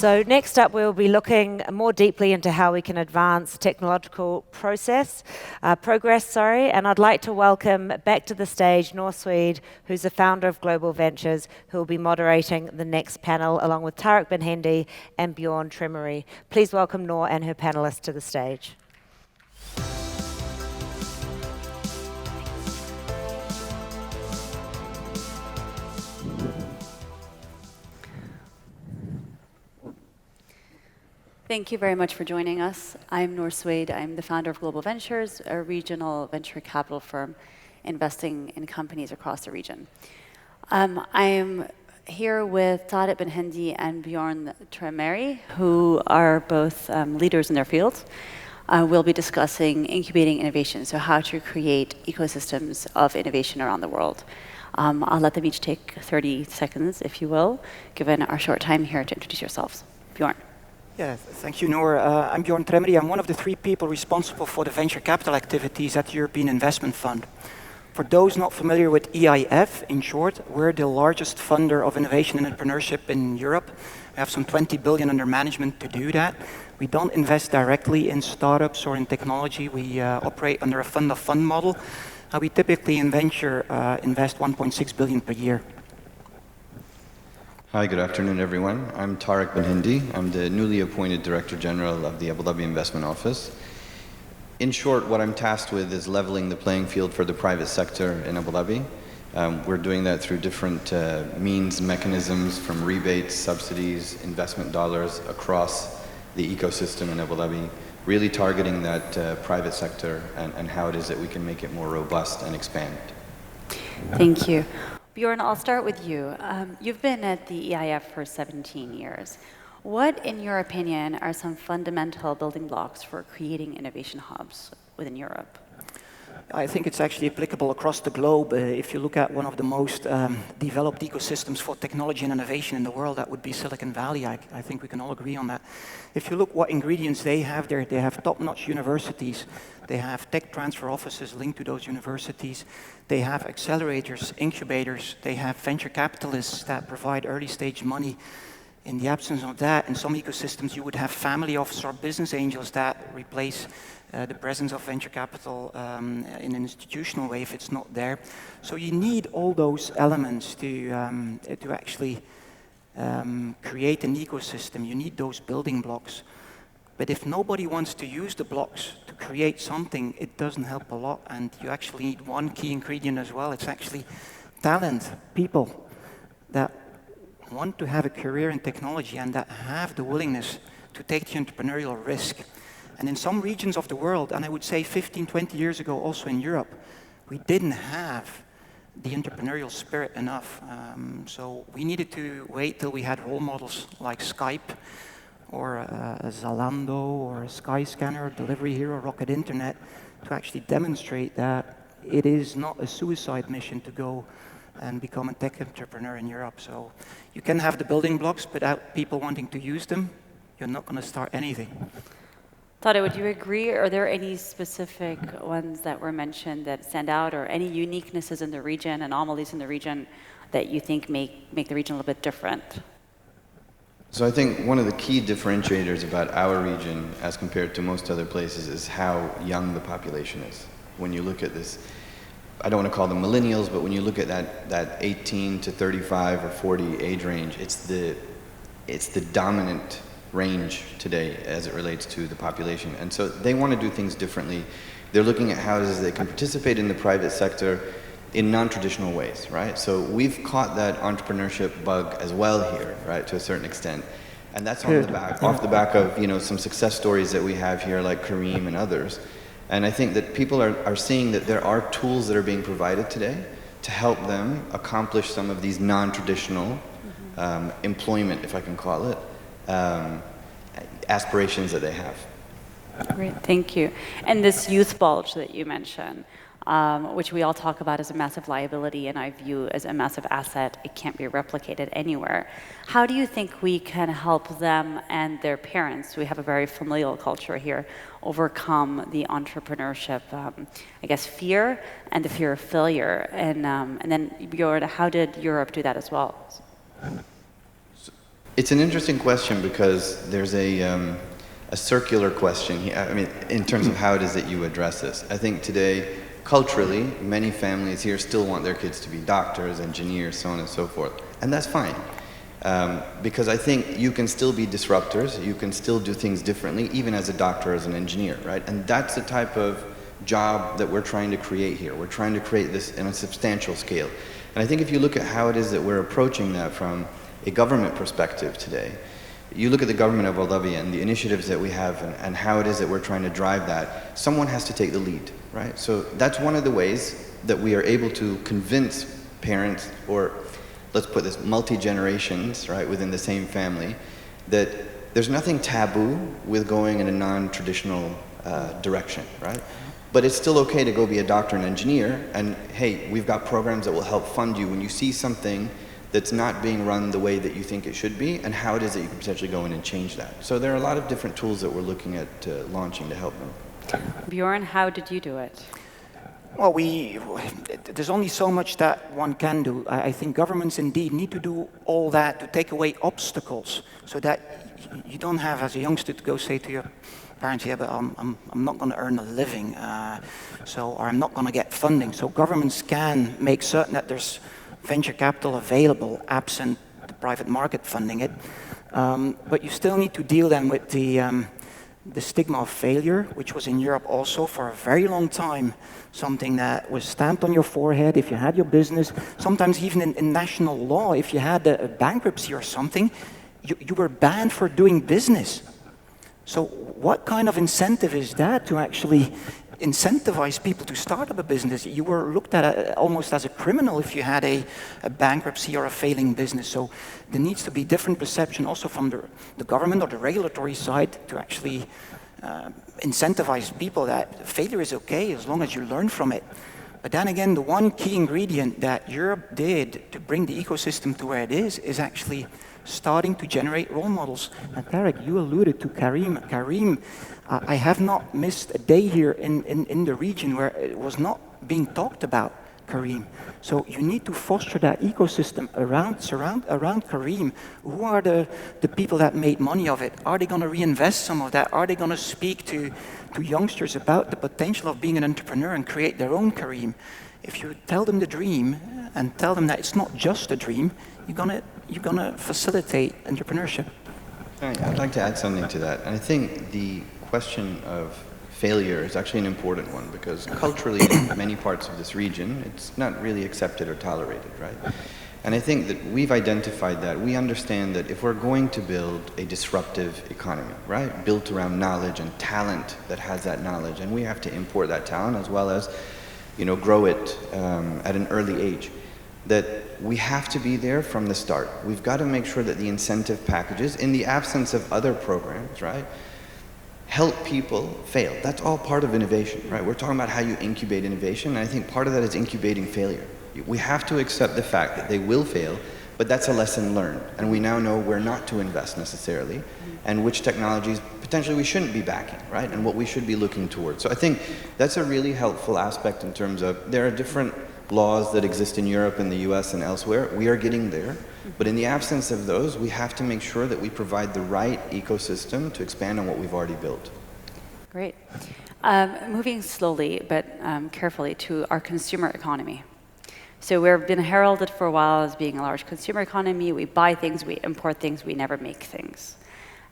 So next up, we'll be looking more deeply into how we can advance technological progress, and I'd like to welcome back to the stage Noor, who's the founder of Global Ventures, who will be moderating the next panel along with Tariq Bin Hendi and Bjorn Tremmerie. Please welcome Noor and her panelists to the stage. Thank you very much for joining us. I'm Noor Sweid. I'm the founder of Global Ventures, a regional venture capital firm investing in companies across the region. I'm here with Tariq Bin Hendi and Bjorn Tremmerie, who are both leaders in their fields. We'll be discussing incubating innovation, so how to create ecosystems of innovation around the world. I'll let them each take 30 seconds, if you will, given our short time here, to introduce yourselves. Bjorn. Yeah, thank you, Noor. I'm Bjorn Tremmerie. I'm one of the 3 people responsible for the venture capital activities at the European Investment Fund. For those not familiar with EIF, in short, we're the largest funder of innovation and entrepreneurship in Europe. We have some 20 billion under management to do that. We don't invest directly in startups or in technology. We operate under a fund-of-fund model. We typically in venture invest 1.6 billion per year. Hi, good afternoon, everyone. I'm Tariq Bin Hendi. I'm the newly appointed Director General of the Abu Dhabi Investment Office. In short, what I'm tasked with is leveling the playing field for the private sector in Abu Dhabi. We're doing that through different means, mechanisms, from rebates, subsidies, investment dollars across the ecosystem in Abu Dhabi, really targeting that private sector and how it is that we can make it more robust and expand. Thank you. Bjorn, I'll start with you. You've been at the EIF for 17 years. What, in your opinion, are some fundamental building blocks for creating innovation hubs within Europe? I think it's actually applicable across the globe. If you look at one of the most developed ecosystems for technology and innovation in the world, that would be Silicon Valley. I think we can all agree on that. If you look what ingredients they have there, they have top-notch universities. They have tech transfer offices linked to those universities. They have accelerators, incubators. They have venture capitalists that provide early-stage money. In the absence of that, in some ecosystems, you would have family office or business angels that replace the presence of venture capital in an institutional way if it's not there. So you need all those elements to actually create an ecosystem. You need those building blocks. But if nobody wants to use the blocks to create something, it doesn't help a lot. And you actually need one key ingredient as well. It's actually talent, people that want to have a career in technology and that have the willingness to take the entrepreneurial risk. And in some regions of the world, and I would say 15, 20 years ago also in Europe, we didn't have the entrepreneurial spirit enough. So we needed to wait till we had role models like Skype or a Zalando or a Skyscanner, Delivery Hero, Rocket Internet to actually demonstrate that it is not a suicide mission to go and become a tech entrepreneur in Europe. So you can have the building blocks, but without people wanting to use them, you're not going to start anything. Tariq, would you agree? Are there any specific ones that were mentioned that stand out, or any uniquenesses in the region, anomalies in the region that you think make the region a little bit different? So I think one of the key differentiators about our region as compared to most other places is how young the population is. When you look at this, I don't want to call them millennials, but when you look at that 18 to 35 or 40 age range, it's the dominant range today as it relates to the population. And so they want to do things differently. They're looking at how it is they can participate in the private sector in non-traditional ways, right? So we've caught that entrepreneurship bug as well here, right, to a certain extent. And that's off the back of, some success stories that we have here, like Kareem and others. And I think that people are seeing that there are tools that are being provided today to help them accomplish some of these non-traditional employment, if I can call it, aspirations that they have. Great, thank you. And this youth bulge that you mentioned, which we all talk about as a massive liability and I view as a massive asset, it can't be replicated anywhere. How do you think we can help them and their parents, we have a very familial culture here, overcome the entrepreneurship, fear and the fear of failure? And then, Bjorn, how did Europe do that as well? It's an interesting question because there's a circular question here, I mean, in terms of how it is that you address this. I think today, culturally, many families here still want their kids to be doctors, engineers, so on and so forth. And that's fine. Because I think you can still be disruptors, you can still do things differently, even as a doctor, as an engineer, right? And that's the type of job that we're trying to create here. We're trying to create this in a substantial scale. And I think if you look at how it is that we're approaching that from a government perspective today, you look at the government of Abu Dhabi and the initiatives that we have and how it is that we're trying to drive that, someone has to take the lead, right? So that's one of the ways that we are able to convince parents, or let's put this, multi-generations, right, within the same family, that there's nothing taboo with going in a non-traditional direction, right? But it's still okay to go be a doctor and engineer, and hey, we've got programs that will help fund you when you see something that's not being run the way that you think it should be, and how it is that you can potentially go in and change that. So there are a lot of different tools that we're looking at launching to help them. Bjorn, how did you do it? Well, there's only so much that one can do. I think governments indeed need to do all that to take away obstacles, so that you don't have, as a youngster, to go say to your parents, yeah, but I'm not going to earn a living, or I'm not going to get funding. So governments can make certain that there's venture capital available, absent the private market funding it. But you still need to deal then with the stigma of failure, which was in Europe also for a very long time, something that was stamped on your forehead if you had your business. Sometimes even in national law, if you had a bankruptcy or something, you were banned for doing business. So what kind of incentive is that to actually incentivize people to start up a business? You were looked at almost as a criminal if you had a bankruptcy or a failing business. So there needs to be different perception also from the government or the regulatory side to actually incentivize people that failure is okay as long as you learn from it. But then again, the one key ingredient that Europe did to bring the ecosystem to where it is actually starting to generate role models. And Tariq, you alluded to Karim. Karim, I have not missed a day here in the region where it was not being talked about Karim. So you need to foster that ecosystem around Karim. Who are the people that made money of it? Are they going to reinvest some of that? Are they going to speak to youngsters about the potential of being an entrepreneur and create their own Karim? If you tell them the dream and tell them that it's not just a dream, you're gonna facilitate entrepreneurship. I'd like to add something to that. And I think the question of failure is actually an important one, because culturally in many parts of this region, it's not really accepted or tolerated, right? And I think that we've identified that. We understand that if we're going to build a disruptive economy, right, built around knowledge and talent that has that knowledge, and we have to import that talent as well as, grow it at an early age, that we have to be there from the start. We've got to make sure that the incentive packages, in the absence of other programs, right, help people fail. That's all part of innovation, right? We're talking about how you incubate innovation, and I think part of that is incubating failure. We have to accept the fact that they will fail, but that's a lesson learned, and we now know where not to invest necessarily, and which technologies potentially we shouldn't be backing, right? And what we should be looking towards. So I think that's a really helpful aspect in terms of there are different laws that exist in Europe and the US and elsewhere. We are getting there, but in the absence of those, we have to make sure that we provide the right ecosystem to expand on what we've already built. Great. Moving slowly but carefully to our consumer economy. So we've been heralded for a while as being a large consumer economy. We buy things, we import things, we never make things.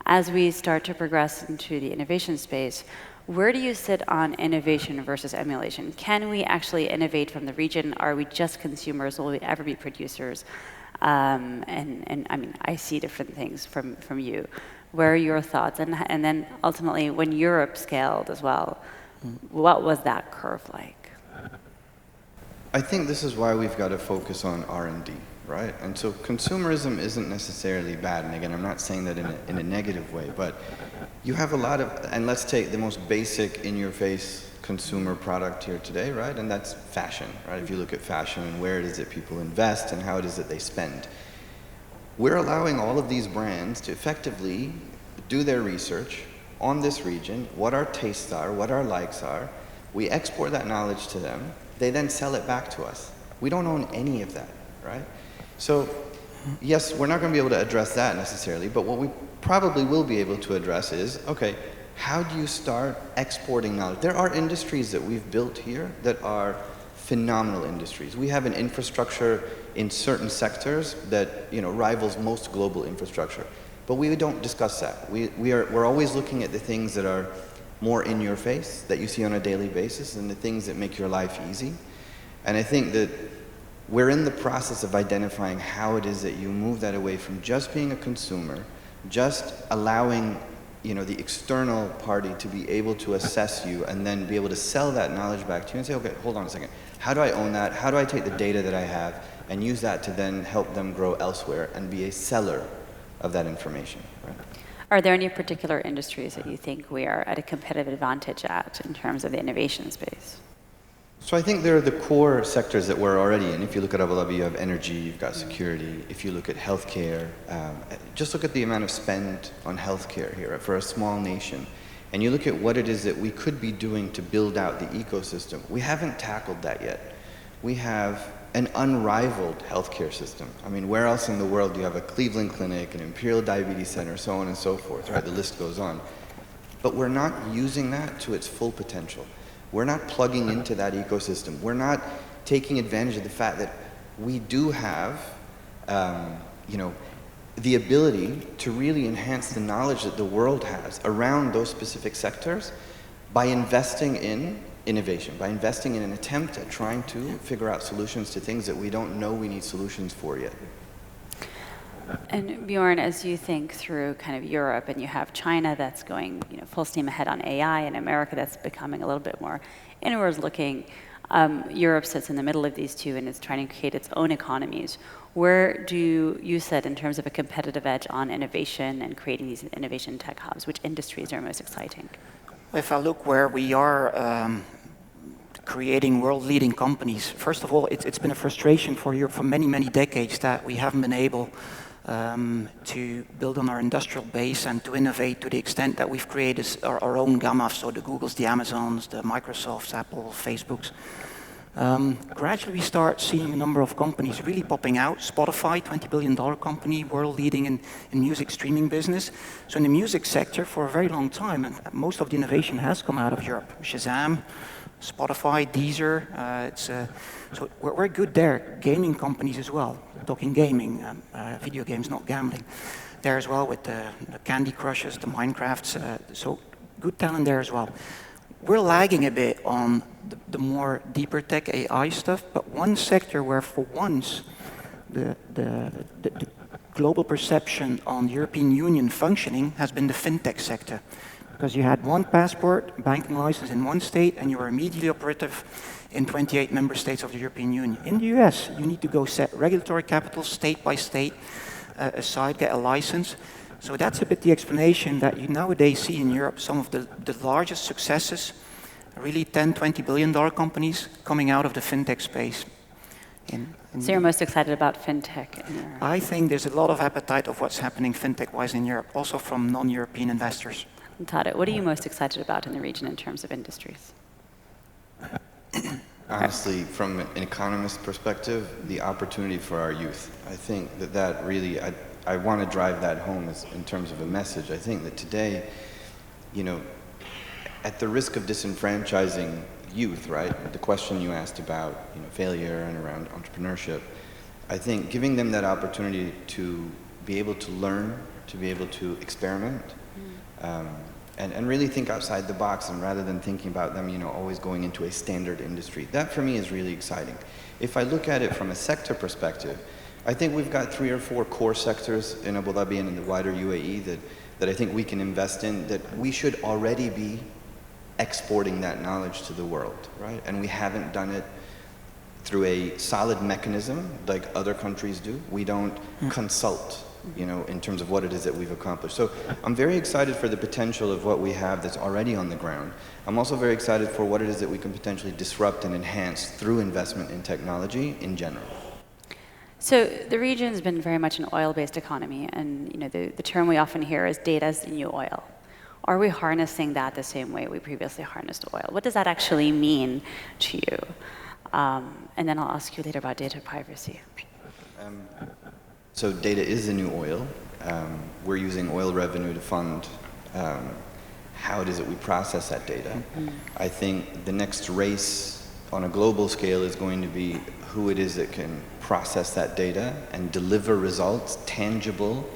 As we start to progress into the innovation space, where do you sit on innovation versus emulation? Can we actually innovate from the region? Are we just consumers? Will we ever be producers? And I mean, I see different things from you. Where are your thoughts? And then ultimately, when Europe scaled as well, what was that curve like? I think this is why we've got to focus on R&D, right? And so consumerism isn't necessarily bad. And again, I'm not saying that in a negative way, but you have a lot of, and let's take the most basic in-your-face consumer product here today, right? And that's fashion, right? If you look at fashion and where it is that people invest and how it is that they spend. We're allowing all of these brands to effectively do their research on this region, what our tastes are, what our likes are. We export that knowledge to them. They then sell it back to us. We don't own any of that, right? So yes, we're not going to be able to address that necessarily, but what we probably will be able to address is, okay, how do you start exporting knowledge? There are industries that we've built here that are phenomenal industries. We have an infrastructure in certain sectors that rivals most global infrastructure, but we don't discuss that. We're always looking at the things that are more in your face, that you see on a daily basis, and the things that make your life easy. And I think that we're in the process of identifying how it is that you move that away from just being a consumer, just allowing the external party to be able to assess you and then be able to sell that knowledge back to you and say, okay, hold on a second. How do I own that? How do I take the data that I have and use that to then help them grow elsewhere and be a seller of that information, right? Are there any particular industries that you think we are at a competitive advantage at in terms of the innovation space? So I think there are the core sectors that we're already in. If you look at Abu Dhabi, you have energy, you've got security. If you look at healthcare, just look at the amount of spend on healthcare here for a small nation. And you look at what it is that we could be doing to build out the ecosystem. We haven't tackled that yet. We have an unrivaled healthcare system. I mean, where else in the world do you have a Cleveland Clinic, an Imperial Diabetes Center, so on and so forth, right? The list goes on. But we're not using that to its full potential. We're not plugging into that ecosystem. We're not taking advantage of the fact that we do have, the ability to really enhance the knowledge that the world has around those specific sectors by investing in innovation, by investing in an attempt at trying to figure out solutions to things that we don't know we need solutions for yet. And Bjorn, as you think through kind of Europe, and you have China that's going full steam ahead on AI, and America that's becoming a little bit more inwards looking, Europe sits in the middle of these two and is trying to create its own economies. Where do you sit in terms of a competitive edge on innovation and creating these innovation tech hubs? Which industries are most exciting? If I look where we are creating world-leading companies, first of all, it's been a frustration for Europe for many, many decades that we haven't been able to build on our industrial base and to innovate to the extent that we've created our own gamma, so the Googles, the Amazons, the Microsofts, Apple, Facebooks. Gradually we start seeing a number of companies really popping out. Spotify, $20 billion company, world leading in music streaming business. So in the music sector for a very long time, and most of the innovation has come out of Europe. Shazam, Spotify, Deezer, so we're good there. Gaming companies as well, talking gaming, video games, not gambling. There as well with the Candy Crushes, the Minecrafts, so good talent there as well. We're lagging a bit on the more deeper tech AI stuff, but one sector where for once the global perception on the European Union functioning has been the fintech sector. Because you had one passport, banking license in one state, and you were immediately operative in 28 member states of the European Union. In the US, you need to go set regulatory capital state by state aside, get a license. So that's a bit the explanation that you nowadays see in Europe, some of the largest successes, really $10, $20 billion companies coming out of the fintech space. So you're most excited about fintech in Europe? I think there's a lot of appetite of what's happening fintech-wise in Europe, also from non-European investors. Tariq, what are you most excited about in the region in terms of industries? Honestly, from an economist perspective, the opportunity for our youth. I think that really, I want to drive that home in terms of a message. I think that today, at the risk of disenfranchising youth, right? The question you asked about, failure and around entrepreneurship, I think giving them that opportunity to be able to learn, to be able to experiment, and really think outside the box, and rather than thinking about them, always going into a standard industry. That for me is really exciting. If I look at it from a sector perspective, I think we've got 3 or 4 core sectors in Abu Dhabi and in the wider UAE that I think we can invest in, that we should already be exporting that knowledge to the world, right? And we haven't done it through a solid mechanism like other countries do. We don't consult, in terms of what it is that we've accomplished. So I'm very excited for the potential of what we have that's already on the ground. I'm also very excited for what it is that we can potentially disrupt and enhance through investment in technology in general. So the region's been very much an oil-based economy, and the term we often hear is data's the new oil. Are we harnessing that the same way we previously harnessed oil? What does that actually mean to you? And then I'll ask you later about data privacy. So data is the new oil. We're using oil revenue to fund how it is that we process that data. I think the next race on a global scale is going to be who it is that can process that data and deliver results, tangible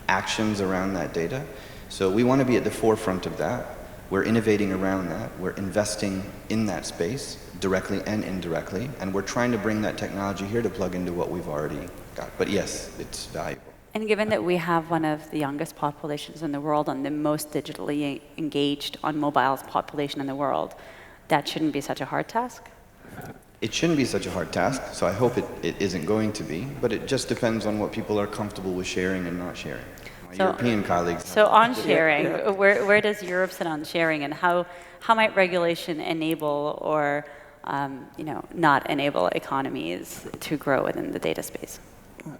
actions around that data. So we want to be at the forefront of that. We're innovating around that. We're investing in that space, directly and indirectly, and we're trying to bring that technology here to plug into what we've already got. But yes, it's valuable. And given that we have one of the youngest populations in the world and the most digitally engaged on mobiles population in the world, that shouldn't be such a hard task? It shouldn't be such a hard task, so I hope it isn't going to be, but it just depends on what people are comfortable with sharing and not sharing. My European colleagues. So on sharing, where does Europe sit on sharing, and how might regulation enable or not enable economies to grow within the data space?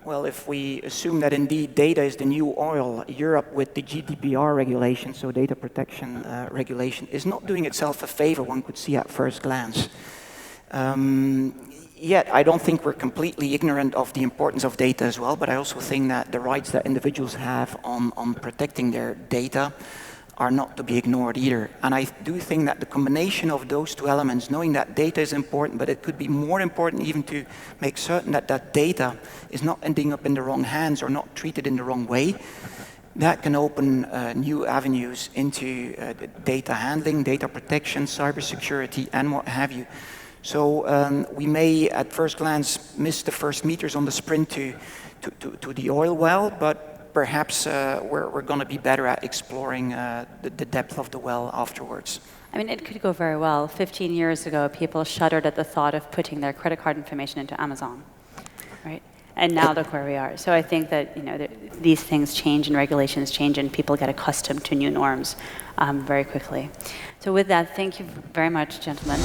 Well, if we assume that indeed data is the new oil, Europe with the GDPR regulation, so data protection regulation, is not doing itself a favor, one could see at first glance. Yet, I don't think we're completely ignorant of the importance of data as well, but I also think that the rights that individuals have on protecting their data are not to be ignored either. And I do think that the combination of those two elements, knowing that data is important, but it could be more important even to make certain that that data is not ending up in the wrong hands or not treated in the wrong way, that can open new avenues into data handling, data protection, cybersecurity, and what have you. So we may, at first glance, miss the first meters on the sprint to the oil well, but perhaps we're going to be better at exploring the depth of the well afterwards. I mean, it could go very well. 15 years ago, people shuddered at the thought of putting their credit card information into Amazon, right? And now look where we are. So I think that these things change and regulations change and people get accustomed to new norms very quickly. So with that, thank you very much, gentlemen.